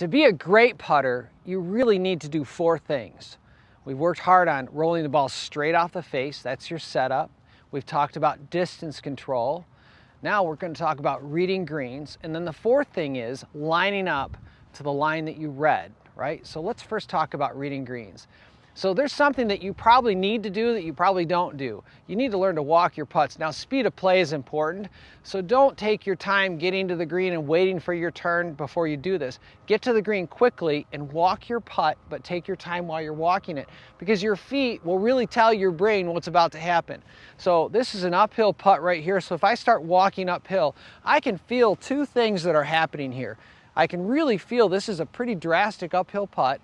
To be a great putter, you really need to do 4 things. We've worked hard on rolling the ball straight off the face. That's your setup. We've talked about distance control. Now we're going to talk about reading greens. And then the 4th thing is lining up to the line that you read, right? So let's first talk about reading greens. So there's something that you probably need to do that you probably don't do. You need to learn to walk your putts. Now, speed of play is important, so don't take your time getting to the green and waiting for your turn before you do this. Get to the green quickly and walk your putt, but take your time while you're walking it, because your feet will really tell your brain what's about to happen. So this is an uphill putt right here, so if I start walking uphill, I can feel 2 things that are happening here. I can really feel this is a pretty drastic uphill putt.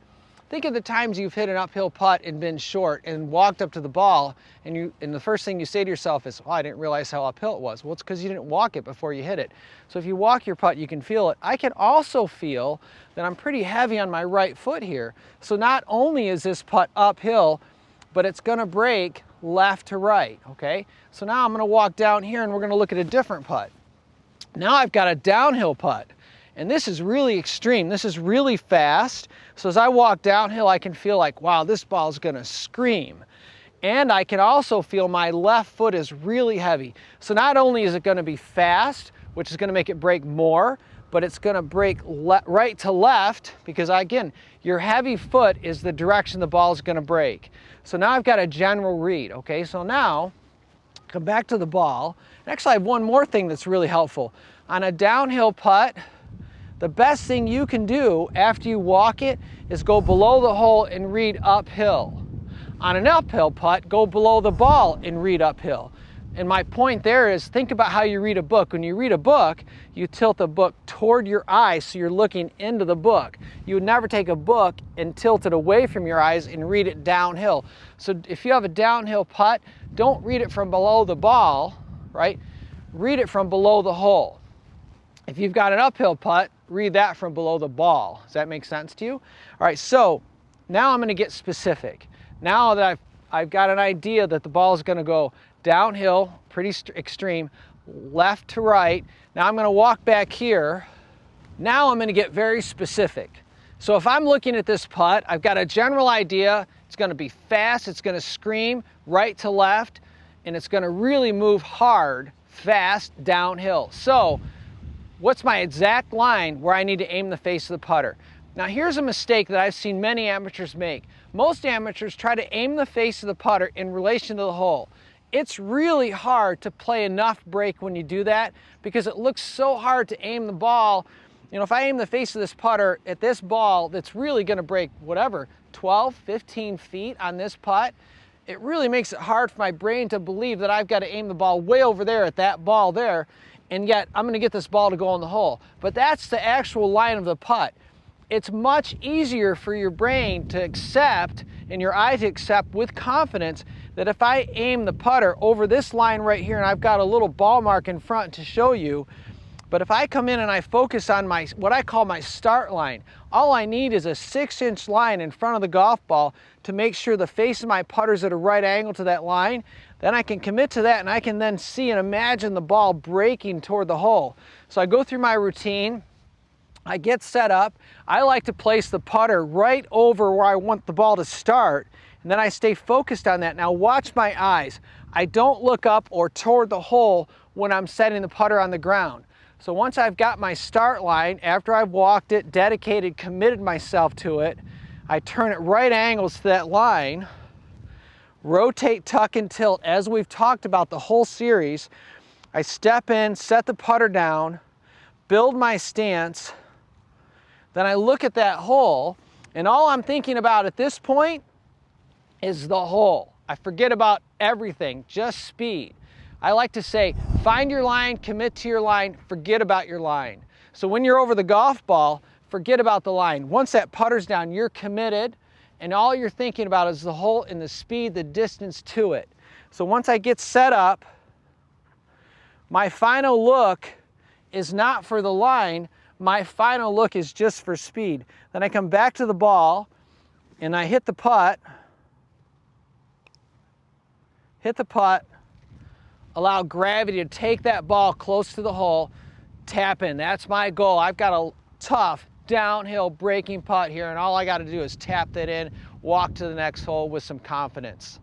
Think of the times you've hit an uphill putt and been short and walked up to the ball, and the first thing you say to yourself is, oh, I didn't realize how uphill it was. Well, it's because you didn't walk it before you hit it. So if you walk your putt, you can feel it. I can also feel that I'm pretty heavy on my right foot here. So not only is this putt uphill, but it's going to break left to right, okay? So now I'm going to walk down here and we're going to look at a different putt. Now I've got a downhill putt. And this is really extreme. This is really fast. So as I walk downhill, I can feel like, wow, this ball's gonna scream. And I can also feel my left foot is really heavy. So not only is it gonna be fast, which is gonna make it break more, but it's gonna break right to left, because again, your heavy foot is the direction the ball is gonna break. So now I've got a general read, okay? So now, come back to the ball. And actually I have one more thing that's really helpful. On a downhill putt, the best thing you can do after you walk it is go below the hole and read uphill. On an uphill putt, go below the ball and read uphill. And my point there is, think about how you read a book. When you read a book, you tilt the book toward your eyes so you're looking into the book. You would never take a book and tilt it away from your eyes and read it downhill. So if you have a downhill putt, don't read it from below the ball, right? Read it from below the hole. If you've got an uphill putt, read that from below the ball. Does that make sense to you? All right, so now I'm going to get specific. Now that I've got an idea that the ball is going to go downhill, pretty extreme, left to right. Now I'm going to walk back here. Now I'm going to get very specific. So if I'm looking at this putt, I've got a general idea. It's going to be fast, it's going to scream right to left, and it's going to really move hard, fast, downhill. So what's my exact line where I need to aim the face of the putter? Now here's a mistake that I've seen many amateurs make. Most amateurs try to aim the face of the putter in relation to the hole. It's really hard to play enough break when you do that, because it looks so hard to aim the ball. You know, if I aim the face of this putter at this ball that's really going to break whatever, 12, 15 feet on this putt, it really makes it hard for my brain to believe that I've got to aim the ball way over there at that ball there, and yet I'm going to get this ball to go in the hole. But that's the actual line of the putt. It's much easier for your brain to accept and your eye to accept with confidence that if I aim the putter over this line right here, and I've got a little ball mark in front to show you, but if I come in and I focus on what I call my start line, all I need is a 6-inch line in front of the golf ball to make sure the face of my putter's at a right angle to that line. Then I can commit to that, and I can then see and imagine the ball breaking toward the hole. So I go through my routine, I get set up, I like to place the putter right over where I want the ball to start, and then I stay focused on that. Now watch my eyes. I don't look up or toward the hole when I'm setting the putter on the ground. So once I've got my start line, after I've walked it, dedicated, committed myself to it, I turn it right angles to that line, rotate, tuck, and tilt, as we've talked about the whole series. I step in, set the putter down, build my stance, then I look at that hole, and all I'm thinking about at this point is the hole. I forget about everything, just speed. I like to say, find your line, commit to your line, forget about your line. So when you're over the golf ball, forget about the line. Once that putter's down, you're committed, and all you're thinking about is the hole and the speed, the distance to it. So once I get set up, my final look is not for the line, my final look is just for speed. Then I come back to the ball, and I hit the putt, allow gravity to take that ball close to the hole, tap in. That's my goal. I've got a tough downhill breaking putt here, and all I got to do is tap that in, walk to the next hole with some confidence.